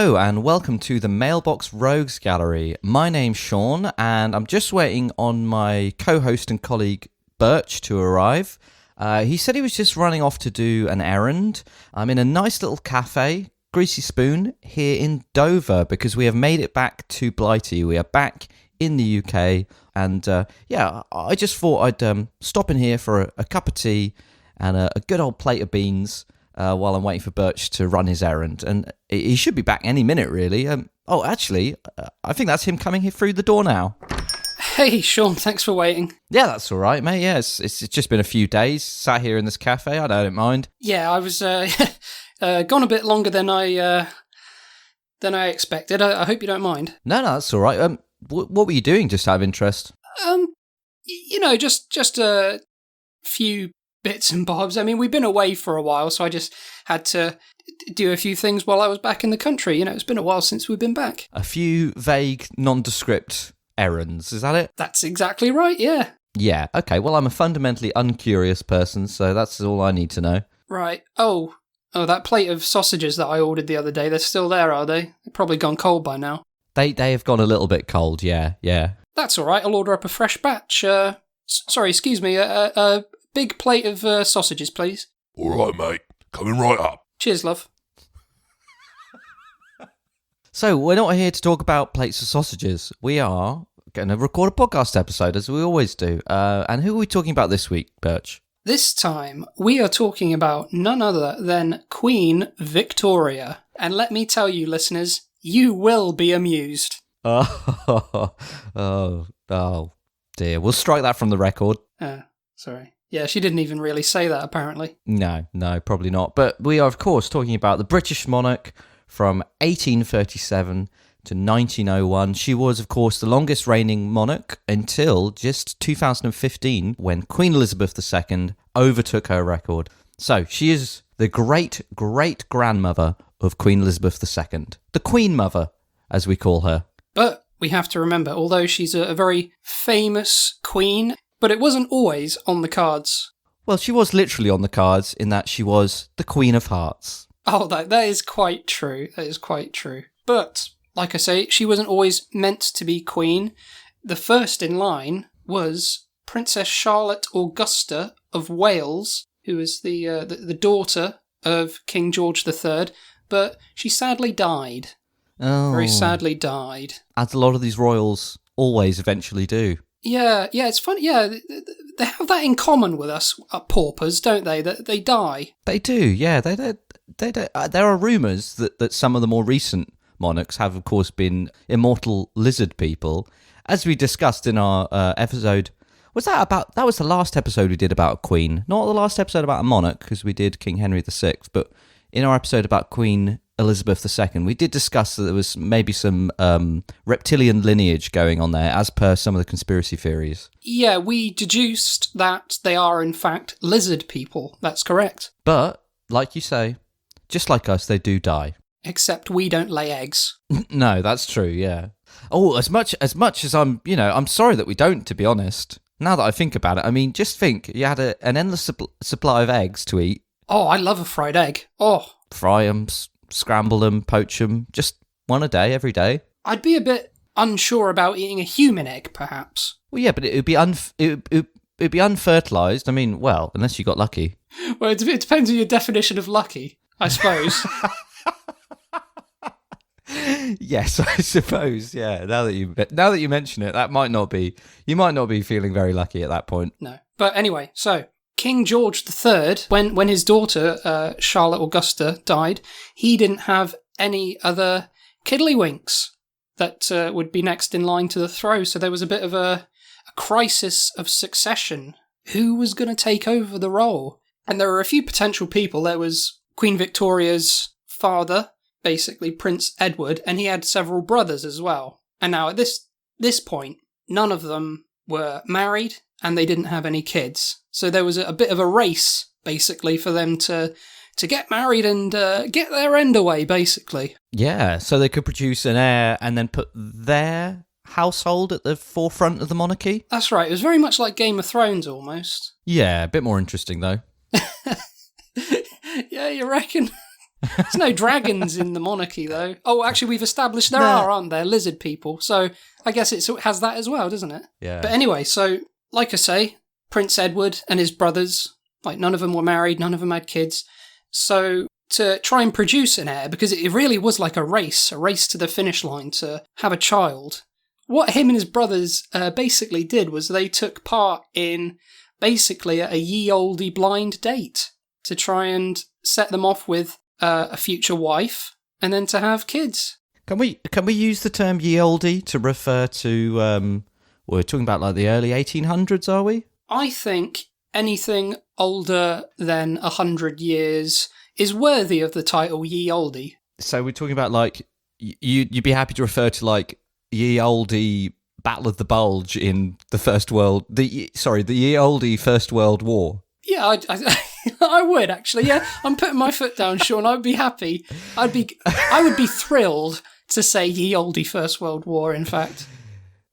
Hello and welcome to the Mailbox Rogues Gallery. My name's Sean and I'm just waiting on my co-host and colleague Burch to arrive. He said he was just running off to do an errand. I'm in a nice little cafe, Greasy Spoon, here in Dover because we have made it back to Blighty. We are back in the UK and I just thought I'd stop in here for a cup of tea and a good old plate of beans while I'm waiting for Burch to run his errand. And he should be back any minute, really. I think that's him coming here through the door now. Hey, Sean, thanks for waiting. Yeah, that's all right, mate. Yeah, it's just been a few days, sat here in this cafe. I don't mind. Yeah, I was gone a bit longer than I expected. I hope you don't mind. No, that's all right. What were you doing, just out of interest? Just a few bits and bobs. I mean, we've been away for a while, so I just had to do a few things while I was back in the country. You know, it's been a while since we've been back. A few vague, nondescript errands, is that it? That's exactly right, yeah. Yeah, okay. Well, I'm a fundamentally uncurious person, so that's all I need to know. Right. Oh, that plate of sausages that I ordered the other day, they're still there, are they? They're probably gone cold by now. They have gone a little bit cold, yeah. That's all right. I'll order up a fresh batch. Sorry, excuse me, a big plate of sausages, please. All right, mate. Coming right up. Cheers, love. So, we're not here to talk about plates of sausages. We are going to record a podcast episode, as we always do. And who are we talking about this week, Burch? This time, we are talking about none other than Queen Victoria. And let me tell you, listeners, you will be amused. Oh, dear. We'll strike that from the record. Sorry. Yeah, she didn't even really say that, apparently. No, probably not. But we are, of course, talking about the British monarch from 1837 to 1901. She was, of course, the longest reigning monarch until just 2015, when Queen Elizabeth II overtook her record. So, she is the great-great-grandmother of Queen Elizabeth II. The Queen Mother, as we call her. But we have to remember, although she's a very famous queen, but it wasn't always on the cards. Well, she was literally on the cards in that she was the Queen of Hearts. Oh, that is quite true. That is quite true. But, like I say, she wasn't always meant to be queen. The first in line was Princess Charlotte Augusta of Wales, who was the daughter of King George III, but she sadly died. Oh. Very sadly died. As a lot of these royals always eventually do. Yeah, it's funny. Yeah, they have that in common with us paupers, don't they? That they die. They do, yeah. They there are rumours that some of the more recent monarchs have, of course, been immortal lizard people. As we discussed in our episode, that was the last episode we did about a queen. Not the last episode about a monarch, because we did King Henry VI, but in our episode about Queen Elizabeth II, we did discuss that there was maybe some reptilian lineage going on there, as per some of the conspiracy theories. Yeah, we deduced that they are, in fact, lizard people. That's correct. But, like you say, just like us, they do die. Except we don't lay eggs. No, that's true, yeah. Oh, as much as I'm sorry that we don't, to be honest. Now that I think about it, I mean, just think, you had an endless supply of eggs to eat. Oh, I love a fried egg. Oh. Fry them, scramble them, poach them, just one a day, every day. I'd be a bit unsure about eating a human egg, perhaps. Well, yeah, but it would be it'd be unfertilized. I mean, well, unless you got lucky. Well, it depends on your definition of lucky, I suppose. Yes, I suppose. Yeah. Now that you mention it, you might not be feeling very lucky at that point. No, but anyway, so King George III, when his daughter Charlotte Augusta died, he didn't have any other kiddlywinks that would be next in line to the throne. So there was a bit of a crisis of succession. Who was going to take over the role? And there were a few potential people. There was Queen Victoria's father, basically Prince Edward, and he had several brothers as well. And now at this point, none of them were married and they didn't have any kids. So there was a bit of a race, basically, for them to get married and get their end away, basically. Yeah, so they could produce an heir and then put their household at the forefront of the monarchy. That's right. It was very much like Game of Thrones, almost. Yeah, a bit more interesting, though. Yeah, you reckon? There's no dragons in the monarchy, though. Oh, actually, we've established there No. aren't there? Lizard people. So I guess it has that as well, doesn't it? Yeah. But anyway, so like I say, Prince Edward and his brothers, like none of them were married, none of them had kids. So to try and produce an heir, because it really was like a race to the finish line to have a child. What him and his brothers basically did was they took part in basically a ye olde blind date to try and set them off with a future wife and then to have kids. Can we use the term ye olde to refer to we're talking about like the early 1800s, are we? I think anything older than 100 years is worthy of the title ye olde. So we're talking about like you'd be happy to refer to like ye olde Battle of the Bulge in the ye olde First World War. Yeah, I would actually. Yeah, I'm putting my foot down, Sean. I'd be happy. I would be thrilled to say ye olde First World War. In fact,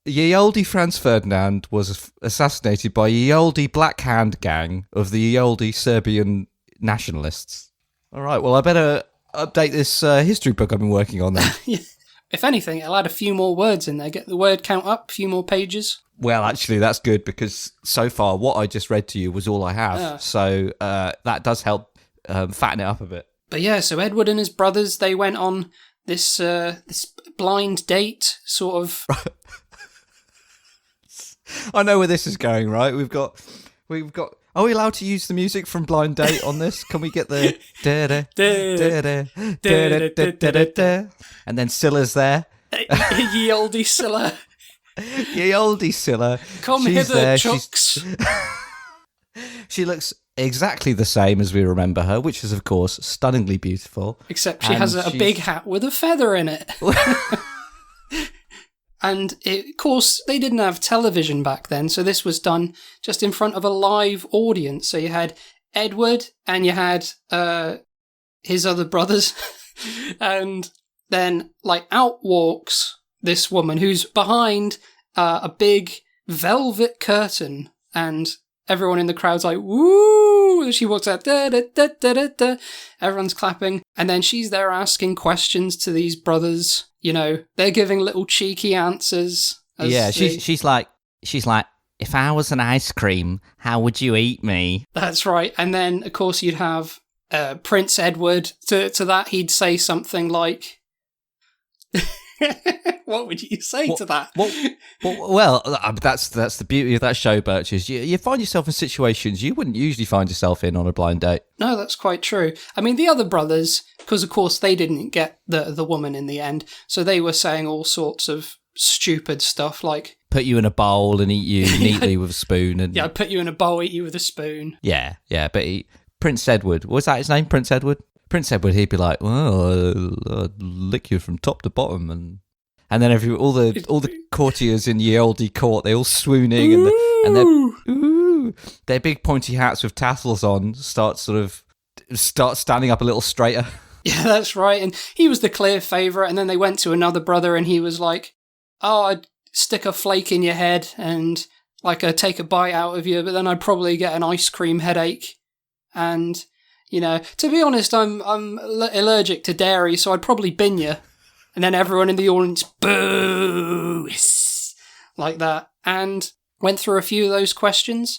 Ye olde Franz Ferdinand was assassinated by ye olde Black Hand gang of the ye olde Serbian nationalists. All right, well, I better update this history book I've been working on then. yeah. If anything, it'll add a few more words in there. Get the word count up, a few more pages. Well, actually, that's good because so far what I just read to you was all I have. So that does help fatten it up a bit. But yeah, so Edward and his brothers, they went on this blind date, sort of. I know where this is going, right? We've got. Are we allowed to use the music from Blind Date on this? Can we get the and then Scylla's there? Ye olde Scylla. Ye olde Scylla. Come She's hither, there. chucks. She looks exactly the same as we remember her, which is, of course, stunningly beautiful. Except she has a big hat with a feather in it. And of course, they didn't have television back then, so this was done just in front of a live audience. So you had Edward and you had his other brothers, and then like out walks this woman who's behind a big velvet curtain, and everyone in the crowd's like, woo! She walks out, da, da, da, da, da, da. Everyone's clapping. And then she's there asking questions to these brothers. You know, they're giving little cheeky answers. Yeah, she's like, if I was an ice cream, how would you eat me? That's right. And then, of course, you'd have Prince Edward. To that, he'd say something like... What would you say to that? Well, that's the beauty of that show, Birch, is you find yourself in situations you wouldn't usually find yourself in on a blind date. No, that's quite true. I mean, the other brothers, because of course they didn't get the woman in the end, so they were saying all sorts of stupid stuff like... Put you in a bowl and eat you neatly with a spoon. And Yeah, I'd put you in a bowl, eat you with a spoon. Yeah, but Prince Edward, was that his name, Prince Edward? Prince Edward, he'd be like, well, I'll lick you from top to bottom, and then all the courtiers in ye olde court, they all swooning, and their big pointy hats with tassels on start standing up a little straighter. Yeah, that's right. And he was the clear favourite, and then they went to another brother, and he was like, "Oh, I'd stick a flake in your head and like take a bite out of you, but then I'd probably get an ice cream headache, and." You know, to be honest, I'm allergic to dairy, so I'd probably bin you. And then everyone in the audience, boo, like that. And went through a few of those questions.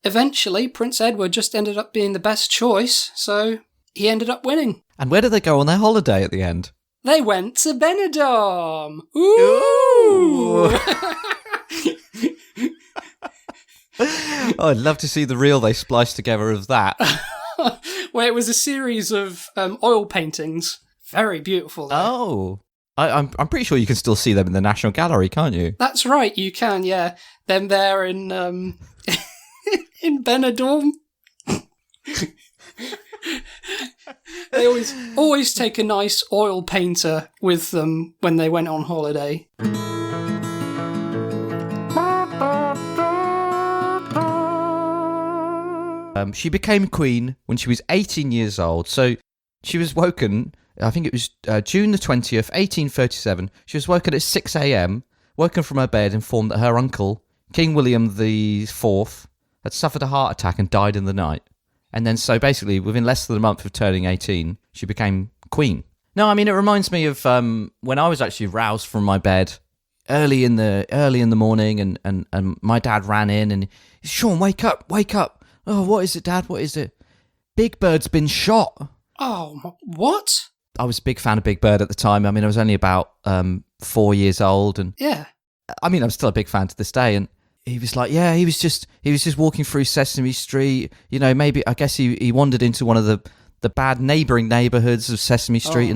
Eventually, Prince Edward just ended up being the best choice, so he ended up winning. And where did they go on their holiday at the end? They went to Benidorm. Ooh! Oh, I'd love to see the reel they spliced together of that. Where it was a series of oil paintings. Very beautiful. Though. Oh. I'm pretty sure you can still see them in the National Gallery, can't you? That's right, you can, yeah. Them there in in Benidorm. They always take a nice oil painter with them when they went on holiday. She became queen when she was 18 years old. So she was woken, I think it was June the 20th, 1837. She was woken at 6 a.m., woken from her bed, informed that her uncle, King William IV, had suffered a heart attack and died in the night. And then so basically within less than a month of turning 18, she became queen. No, I mean, it reminds me of when I was actually roused from my bed early in the morning, and my dad ran in and, Sean, wake up. Oh, what is it, Dad? What is it? Big Bird's been shot. Oh, what? I was a big fan of Big Bird at the time. I mean, I was only about 4 years old, and Yeah. I mean, I'm still a big fan to this day. And he was like, yeah, he was just walking through Sesame Street. You know, maybe I guess he wandered into one of the bad neighbouring neighbourhoods of Sesame Street,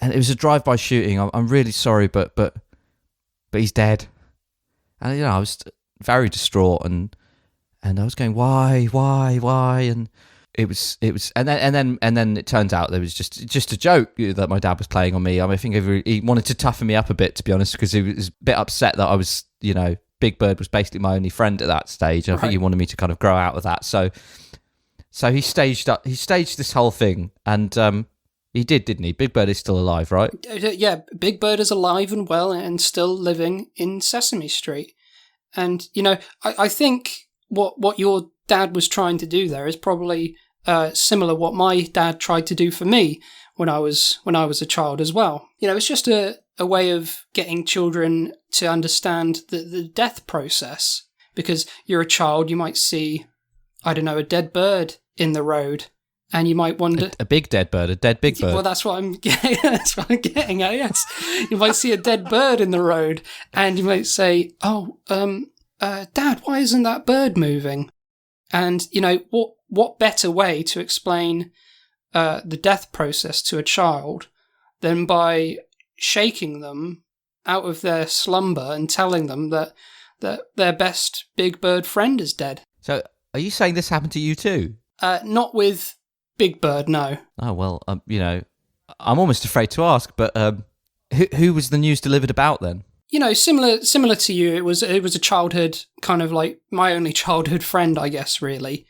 and it was a drive-by shooting. I'm really sorry, but he's dead. And I was very distraught, and I was going, why, and it was, and then it turns out there was just a joke that my dad was playing on me. I mean, I think he wanted to toughen me up a bit, to be honest, because he was a bit upset that I was, Big Bird was basically my only friend at that stage. And I think he wanted me to kind of grow out of that. So he staged this whole thing, and he did, didn't he? Big Bird is still alive, right? Yeah, Big Bird is alive and well and still living in Sesame Street. And, I think what your dad was trying to do there is probably similar what my dad tried to do for me when I was a child as well. It's just a way of getting children to understand the death process. Because you're a child, you might see, I don't know, a dead bird in the road, and you might wonder... A big dead bird, a dead big bird. Well, that's what I'm getting at, yes. You might see a dead bird in the road, and you might say, Dad, why isn't that bird moving? And, what better way to explain the death process to a child than by shaking them out of their slumber and telling them that their best big bird friend is dead? So, are you saying this happened to you too? Not with Big Bird, no. Oh, well, I'm almost afraid to ask, but who was the news delivered about then? Similar to you, it was a childhood, kind of like my only childhood friend, I guess, really.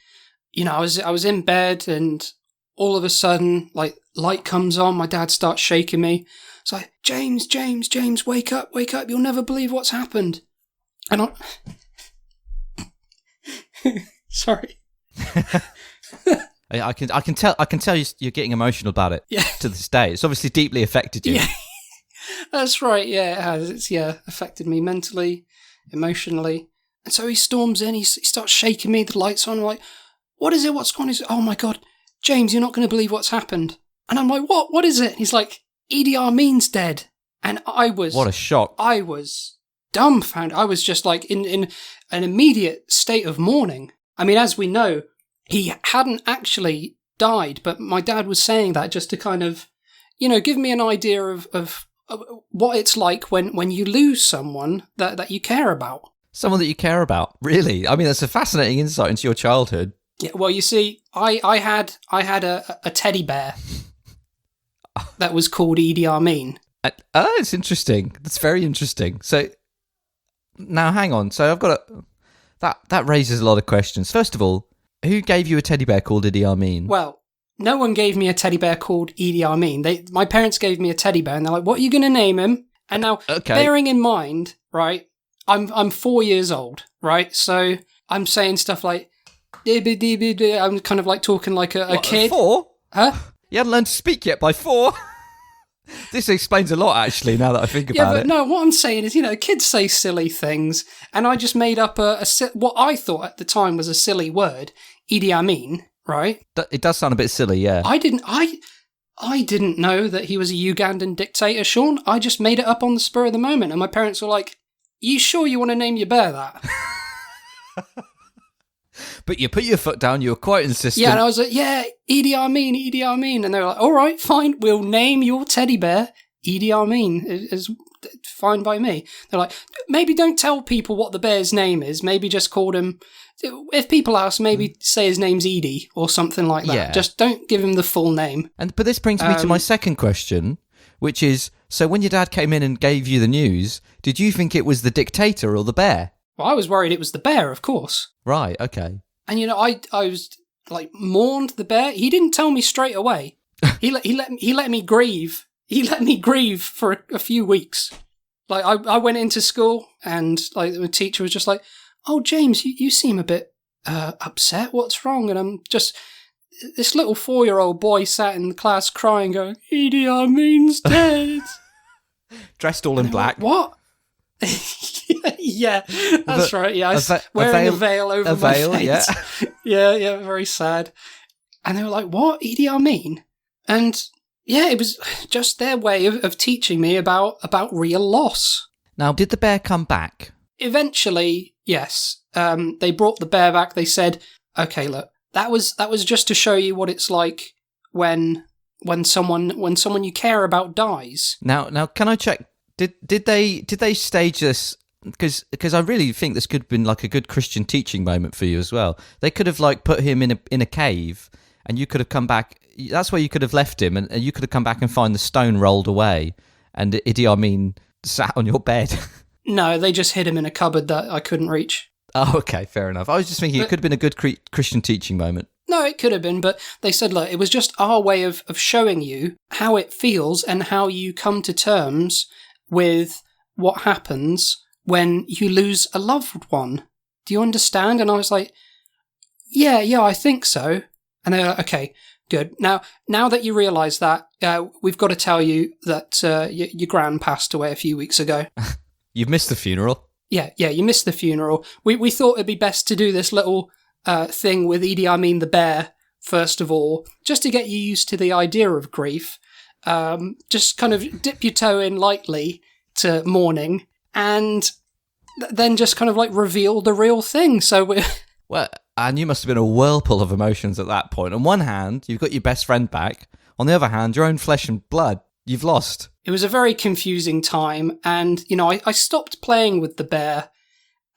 I was in bed, and all of a sudden, like, light comes on, my dad starts shaking me. It's like, James, wake up, you'll never believe what's happened. And sorry. I can tell you're getting emotional about it. Yeah. To this day. It's obviously deeply affected you. Yeah. That's right, yeah, it has. It's affected me mentally, emotionally. And so he storms in, he starts shaking me, the lights on, I'm like, what is it? What's going on? He's, oh my God, James, you're not going to believe what's happened. And I'm like, what? What is it? He's like, Idi Amin's dead. And I was... What a shock. I was dumbfounded. I was just like in an immediate state of mourning. I mean, as we know, he hadn't actually died, but my dad was saying that just to kind of, give me an idea of what it's like when you lose someone that you care about. Someone that you care about, really? I mean, that's a fascinating insight into your childhood. Yeah, well, you see, I had a teddy bear that was called Idi Amin. It's interesting. That's very interesting. So now, hang on. So I've got that raises a lot of questions. First of all, who gave you a teddy bear called Idi Amin? Well, no one gave me a teddy bear called Idi Amin. My parents gave me a teddy bear, and they're like, "What are you going to name him?" And now, bearing in mind, right, I'm 4 years old, right? So I'm saying stuff like, I'm kind of like talking like a kid. 4? Huh? You hadn't learned to speak yet by 4? This explains a lot, actually, now that I think about it. Yeah, but no, what I'm saying is, kids say silly things, and I just made up what I thought at the time was a silly word, Idi Amin, right? It does sound a bit silly, yeah. I didn't know that he was a Ugandan dictator, Sean. I just made it up on the spur of the moment, and my parents were like, you sure you want to name your bear that? But you put your foot down, you were quite insistent. Yeah, and I was like, yeah, Idi Amin. And they were like, all right, fine, we'll name your teddy bear Idi Amin. It's fine by me. They're like, maybe don't tell people what the bear's name is. Maybe just call him, if people ask, maybe say his name's Edie or something like that. Yeah. Just don't give him the full name. But this brings me to my second question, which is, so when your dad came in and gave you the news, did you think it was the dictator or the bear? Well, I was worried it was the bear, of course. Right, okay. And, I was, like, mourned the bear. He didn't tell me straight away. He let me grieve. He let me grieve for a few weeks. Like, I went into school, and, like, the teacher was just like, oh, James, you seem a bit upset. What's wrong? And I'm just... this little 4-year-old boy sat in the class crying, going, Idi Amin's dead. Dressed all in black. What? Yeah, that's right. Yeah, I was wearing a veil over my face. Yeah. yeah, very sad. And they were like, "What, Idi Amin?" And yeah, it was just their way of teaching me about real loss. Now, did the bear come back? Eventually, yes. They brought the bear back. They said, "Okay, look, that was just to show you what it's like when someone you care about dies." Now, can I check? Did they stage this? Because I really think this could have been like a good Christian teaching moment for you as well. They could have like put him in a cave, and you could have come back. That's where you could have left him, and you could have come back and find the stone rolled away, and Idi Amin sat on your bed. No, they just hid him in a cupboard that I couldn't reach. Oh, okay, fair enough. I was just thinking it could have been a good Christian teaching moment. No, it could have been, but they said, look, it was just our way of showing you how it feels and how you come to terms with what happens when you lose a loved one. Do you understand? And I was like, yeah, I think so. And they're like, okay, good. Now that you realise that, we've got to tell you that your gran passed away a few weeks ago. You've missed the funeral. Yeah, you missed the funeral. We thought it'd be best to do this little thing with Idi Amin the bear, first of all, just to get you used to the idea of grief. Just kind of dip your toe in lightly to mourning, and then just kind of like reveal the real thing. So we're... Well, and you must have been a whirlpool of emotions at that point. On one hand, you've got your best friend back. On the other hand, your own flesh and blood, you've lost. It was a very confusing time, and, I stopped playing with the bear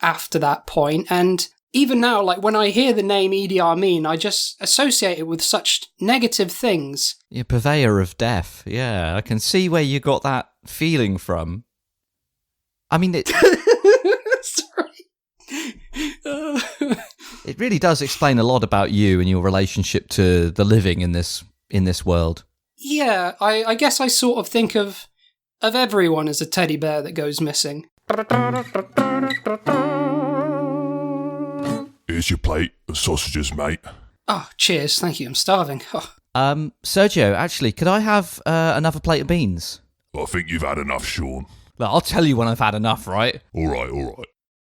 after that point, and even now, like, when I hear the name Idi Amin, I just associate it with such negative things. You're purveyor of death. Yeah, I can see where you got that feeling from. I mean, it really does explain a lot about you and your relationship to the living in this world. Yeah, I guess I sort of think of everyone as a teddy bear that goes missing. Here's your plate of sausages, mate. Oh, cheers. Thank you. I'm starving. Oh. Sergio, actually, could I have another plate of beans? I think you've had enough, Sean. Look, I'll tell you when I've had enough, right? All right.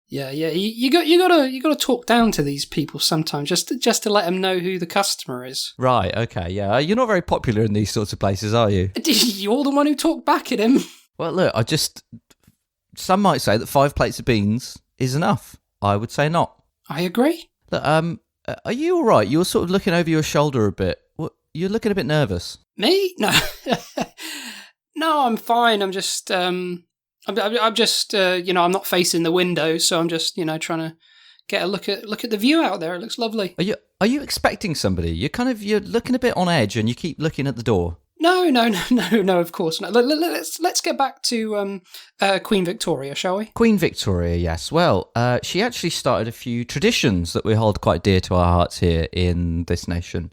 Yeah. You gotta talk down to these people sometimes, just to let them know who the customer is. Right. Okay. Yeah. You're not very popular in these sorts of places, are you? You're the one who talked back at him. Well, look, some might say that 5 plates of beans is enough. I would say not. I agree. Look, are you all right? You're sort of looking over your shoulder a bit. You're looking a bit nervous. Me? No. No, I'm fine. I'm just, I'm just, I'm not facing the window, so I'm just, trying to get a look at the view out there. It looks lovely. Are you expecting somebody? You're looking a bit on edge, and you keep looking at the door. No, of course not. Let's get back to Queen Victoria, shall we? Queen Victoria, yes. Well, she actually started a few traditions that we hold quite dear to our hearts here in this nation.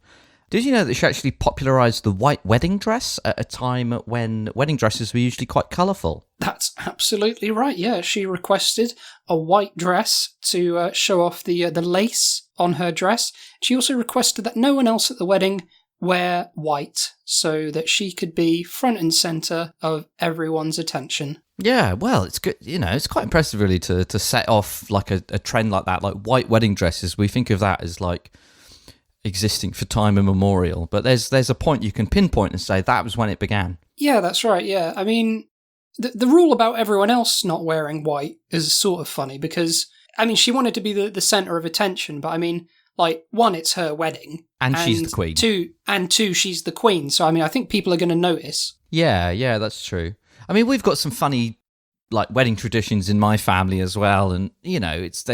Did you know that she actually popularised the white wedding dress at a time when wedding dresses were usually quite colourful? That's absolutely right, yeah. She requested a white dress to show off the lace on her dress. She also requested that no one else at the wedding wear white so that she could be front and centre of everyone's attention. Yeah, well, it's good. It's quite impressive really to set off like a trend like that, like white wedding dresses. We think of that as like existing for time immemorial, but there's a point you can pinpoint and say that was when it began. Yeah, that's right. Yeah, I mean, the rule about everyone else not wearing white is sort of funny because she wanted to be the center of attention, but like, one, it's her wedding, and she's the queen. Two, she's the queen. So I think people are going to notice. Yeah, that's true. We've got some funny like wedding traditions in my family as well, and they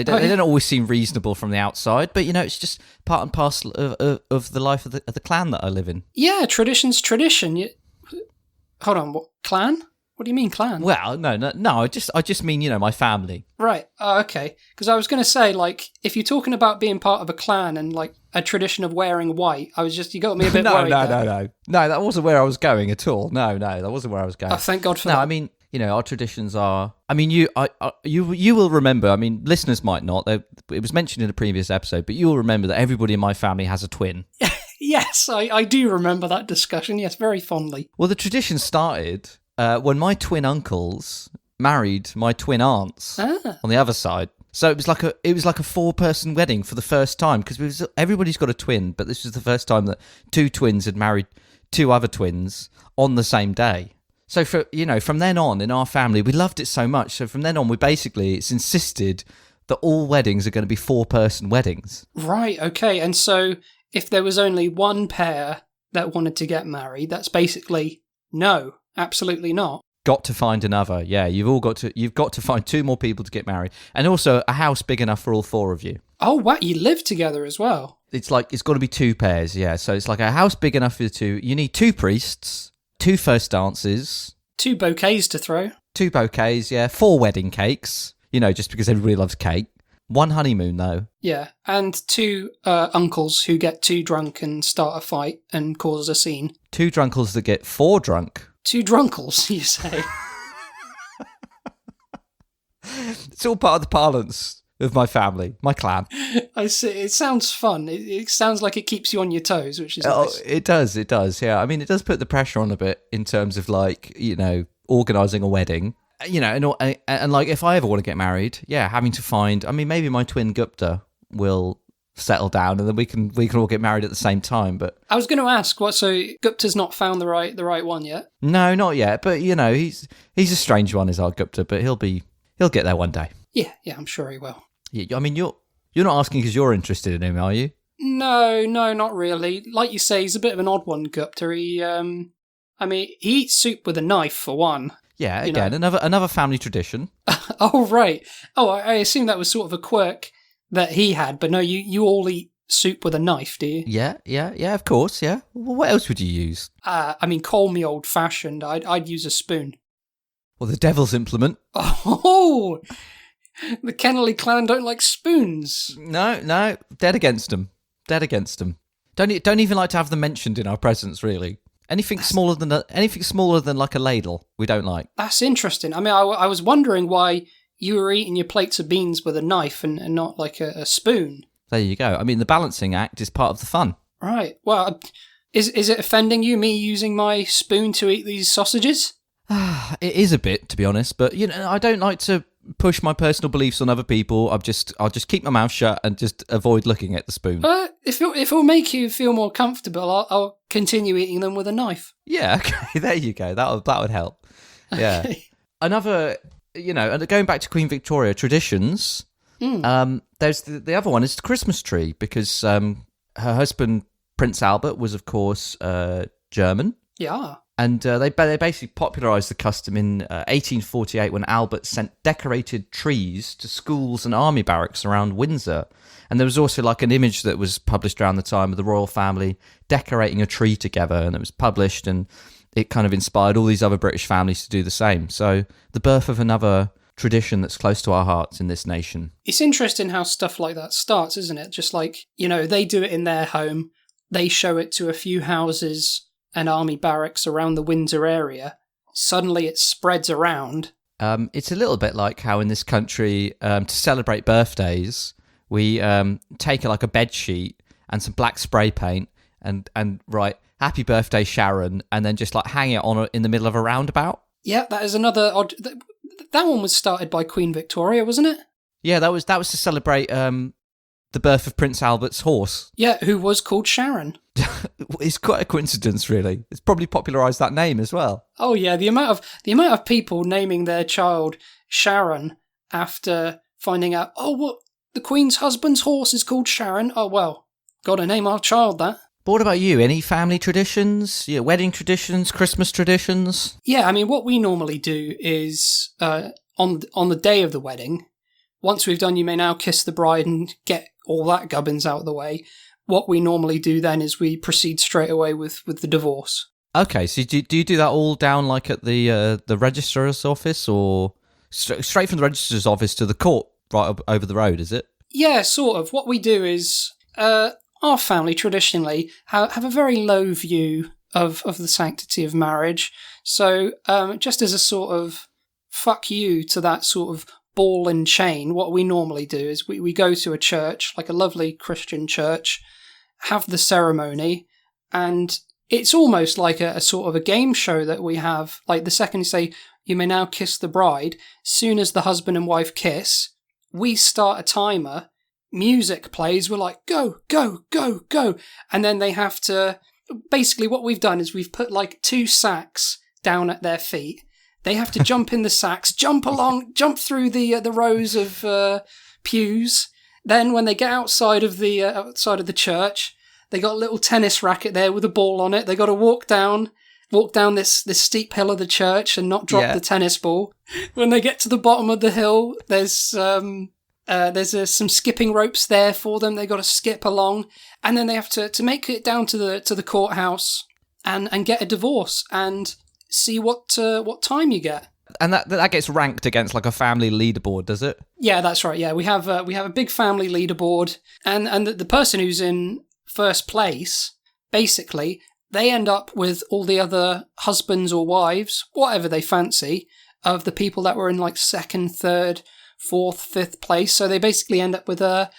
don't always seem reasonable from the outside, but it's just part and parcel of the life of the clan that I live in. Yeah, tradition's tradition. Hold on, what clan? What do you mean clan? Well, no. I just mean my family. Right. Okay. Because I was going to say, like, if you're talking about being part of a clan and like a tradition of wearing white, you got me a bit worried. No, that wasn't where I was going at all. No, that wasn't where I was going. Oh, thank God for that. Our traditions are. You will remember. Listeners might not. It was mentioned in a previous episode, but you will remember that everybody in my family has a twin. Yes, I do remember that discussion. Yes, very fondly. Well, the tradition started when my twin uncles married my twin aunts on the other side. So it was like a 4-person wedding for the first time, because everybody's got a twin, but this was the first time that 2 twins had married 2 other twins on the same day. So from then on in our family, we loved it so much. So from then on, it's insisted that all weddings are going to be 4-person weddings. Right. Okay. And so if there was only one pair that wanted to get married, that's basically no, absolutely not. Got to find another. Yeah, you've got to find 2 more people to get married, and also a house big enough for all 4 of you. Oh, wow! You live together as well. It's got to be 2 pairs. Yeah, so it's like a house big enough for the 2. You need 2 priests, 2 first dances, 2 bouquets to throw. 2 bouquets. Yeah, 4 wedding cakes. Just because everybody loves cake. 1 honeymoon though. Yeah, and 2 uncles who get too drunk and start a fight and cause a scene. 2 drunkles that get 4 drunk. 2 drunkles, you say? It's all part of the parlance of my family, my clan. I see. It sounds fun. It sounds like it keeps you on your toes, which is nice. It does. Yeah, I mean, it does put the pressure on a bit in terms of organising a wedding. And like if I ever want to get married, having to find. I mean, maybe my twin Gupta will settle down, and then we can all get married at the same time. But I was going to ask, so Gupta's not found the right one yet? No, not yet. But he's a strange one, is our Gupta. But he'll get there one day. Yeah, I'm sure he will. Yeah, I mean, you're not asking because you're interested in him, are you? No, not really. Like you say, he's a bit of an odd one, Gupta. He eats soup with a knife for one. Yeah, again, another family tradition. Oh, right. Oh, I assume that was sort of a quirk that he had, but no, you all eat soup with a knife, do you? Yeah, of course, yeah. Well, what else would you use? Call me old-fashioned. I'd use a spoon. Well, the devil's implement. Oh, the Kennelly clan don't like spoons. No, dead against them. Don't even like to have them mentioned in our presence, really. Anything smaller than like a ladle, we don't like. That's interesting. I mean, I was wondering why you were eating your plates of beans with a knife and not like a spoon. There you go. I mean, the balancing act is part of the fun. Right. Well, is it offending you, me using my spoon to eat these sausages? It is a bit, to be honest, but I don't like to push my personal beliefs on other people. I'll just keep my mouth shut and just avoid looking at the spoon. If it'll make you feel more comfortable, I'll continue eating them with a knife. Yeah, okay, there you go. That would help. Yeah. Okay. Another, and going back to Queen Victoria traditions, there's the other one is the Christmas tree, because her husband Prince Albert was, of course, German. Yeah. And they basically popularised the custom in 1848 when Albert sent decorated trees to schools and army barracks around Windsor. And there was also like an image that was published around the time of the royal family decorating a tree together, and it was published, and it kind of inspired all these other British families to do the same. So the birth of another tradition that's close to our hearts in this nation. It's interesting how stuff like that starts, isn't it? Just like, they do it in their home, they show it to a few houses and army barracks around the Windsor area. Suddenly it spreads around. It's a little bit like how in this country, to celebrate birthdays, we take a bed sheet and some black spray paint and write "Happy Birthday, Sharon," and then just hang it on in the middle of a roundabout. Yeah, that is another odd. That one was started by Queen Victoria, wasn't it? Yeah, that was to celebrate the birth of Prince Albert's horse. Yeah, who was called Sharon. It's quite a coincidence, really. It's probably popularised that name as well. Oh yeah, the amount of people naming their child Sharon after finding out, the Queen's husband's horse is called Sharon. Oh well, gotta name our child that. But what about you? Any family traditions? Wedding traditions? Christmas traditions? Yeah, I mean, what we normally do is on the day of the wedding, once we've done "You May Now Kiss the Bride" and get all that gubbins out of the way, what we normally do then is we proceed straight away with the divorce. Okay, so do you do that all down at the registrar's office, or straight from the registrar's office to the court right over the road, is it? Yeah, sort of. What we do is our family traditionally have a very low view of the sanctity of marriage. So just as a sort of fuck you to that sort of ball and chain, what we normally do is we go to a church, like a lovely Christian church, have the ceremony, And it's almost like a sort of a game show that we have. Like the second you say, you may now kiss the bride, soon as the husband and wife kiss, we start a timer, music plays, we're like, go, go, go, go. And then they have to, basically what we've done is we've put like 2 sacks down at their feet. They have to jump in the sacks, jump through the rows of pews. Then when they get outside of the church, they got a little tennis racket there with a ball on it. They got to walk down this steep hill of the church and not drop the tennis ball. When they get to the bottom of the hill, there's some skipping ropes there for them. They got to skip along, and then they have to make it down to the courthouse and get a divorce and see what time you get. And that gets ranked against like a family leaderboard, does it? Yeah, that's right. Yeah, we have a big family leaderboard, and the person who's in first place, basically, they end up with all the other husbands or wives, whatever they fancy, of the people that were in like second, third, fourth, fifth place. So they basically end up with a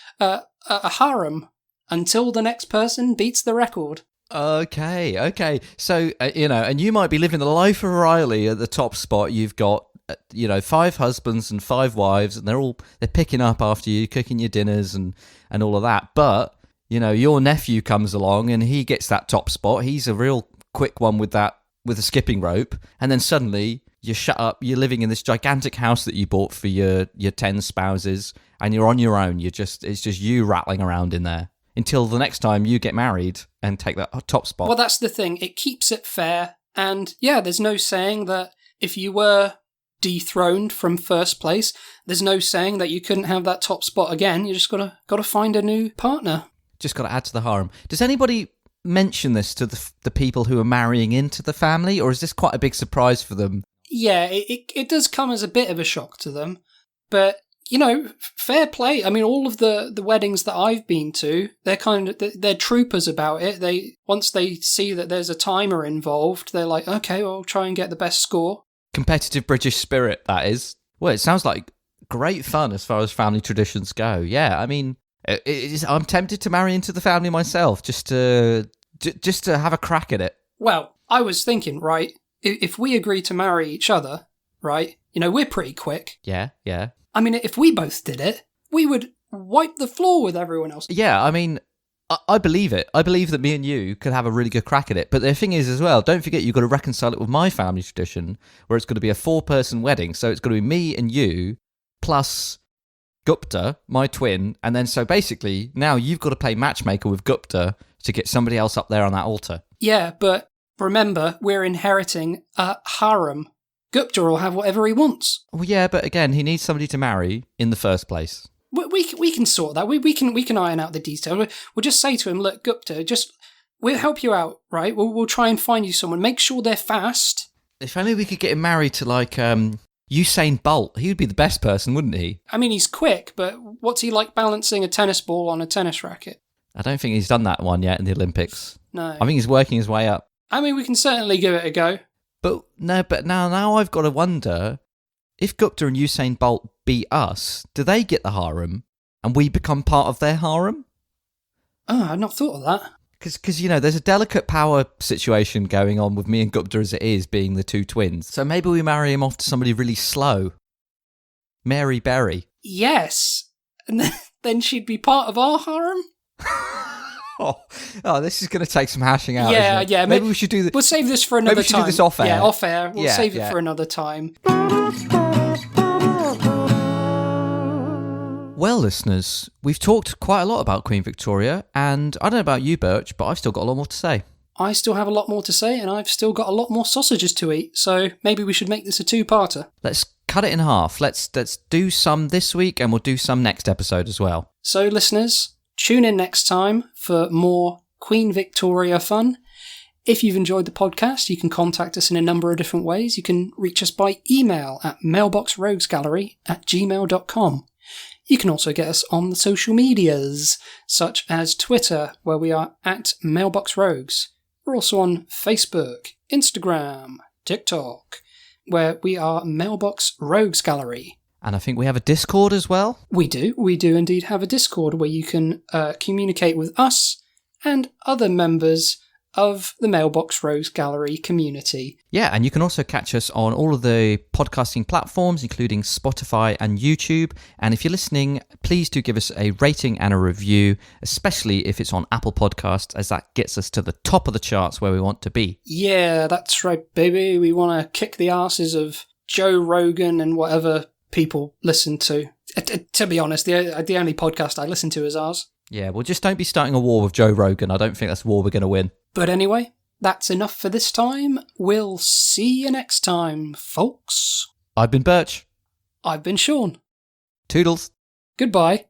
harem until the next person beats the record. Okay. So, and you might be living the life of Riley at the top spot. You've got, 5 husbands and 5 wives, and they're picking up after you, cooking your dinners and all of that. But, your nephew comes along and he gets that top spot. He's a real quick one with a skipping rope. And then suddenly you shut up. You're living in this gigantic house that you bought for your 10 spouses, and you're on your own. It's just you rattling around in there until the next time you get married and take that top spot. Well, that's the thing. It keeps it fair. And yeah, there's no saying that if you were dethroned from first place, there's no saying that you couldn't have that top spot again. You just gotta find a new partner. Just got to add to the harem. Does anybody mention this to the people who are marrying into the family, or is this quite a big surprise for them? Yeah, it does come as a bit of a shock to them. But, fair play. I mean, all of the weddings that I've been to, they're troopers about it. Once they see that there's a timer involved, they're like, okay, well, I'll try and get the best score. Competitive British spirit, that is. Well, it sounds like great fun as far as family traditions go. Yeah, I mean, I'm tempted to marry into the family myself, just to have a crack at it. Well, I was thinking, right, if we agree to marry each other, right, we're pretty quick. Yeah. I mean, if we both did it, we would wipe the floor with everyone else. Yeah, I mean, I believe it. I believe that me and you could have a really good crack at it. But the thing is as well, don't forget you've got to reconcile it with my family tradition, where it's going to be a 4-person wedding. So it's going to be me and you, plus Gupta, my twin. And then so basically, now you've got to play matchmaker with Gupta to get somebody else up there on that altar. Yeah, but remember, we're inheriting a harem. Gupta will have whatever he wants. Well, yeah, but again, he needs somebody to marry in the first place. We can sort that. We can iron out the detail. We'll just say to him, look, Gupta, we'll help you out, right? We'll try and find you someone. Make sure they're fast. If only we could get him married to like Usain Bolt. He would be the best person, wouldn't he? I mean, he's quick, but what's he like balancing a tennis ball on a tennis racket? I don't think he's done that one yet in the Olympics. No. I think he's working his way up. I mean, we can certainly give it a go. But now I've got to wonder, if Gupta and Usain Bolt beat us, do they get the harem and we become part of their harem? Oh, I'd not thought of that. Because there's a delicate power situation going on with me and Gupta as it is, being the 2 twins. So maybe we marry him off to somebody really slow. Mary Berry. Yes. And then she'd be part of our harem? Oh, this is going to take some hashing out. Yeah. Maybe we should do this. We'll save this for another time. Maybe we should do this off air. Yeah, off air. We'll save it for another time. Well, listeners, we've talked quite a lot about Queen Victoria, and I don't know about you, Burch, but I've still got a lot more to say. I still have a lot more to say, and I've still got a lot more sausages to eat, so maybe we should make this a 2-parter. Let's cut it in half. Let's do some this week, and we'll do some next episode as well. So, listeners, tune in next time for more Queen Victoria fun. If you've enjoyed the podcast, you can contact us in a number of different ways. You can reach us by email at mailboxroguesgallery@gmail.com. You can also get us on the social medias, such as Twitter, where we are at mailboxrogues. We're also on Facebook, Instagram, TikTok, where we are Mailbox Rogues Gallery. And I think we have a Discord as well. We do indeed have a Discord where you can communicate with us and other members of the Mailbox Rose Gallery community. Yeah, and you can also catch us on all of the podcasting platforms, including Spotify and YouTube. And if you're listening, please do give us a rating and a review, especially if it's on Apple Podcasts, as that gets us to the top of the charts where we want to be. Yeah, that's right, baby. We want to kick the asses of Joe Rogan and whatever people listen to. To be honest, the only podcast I listen to is ours. Yeah, well, just don't be starting a war with Joe Rogan. I don't think that's a war we're going to win. But anyway, that's enough for this time. We'll see you next time, folks. I've been Burch. I've been Sean. Toodles. Goodbye.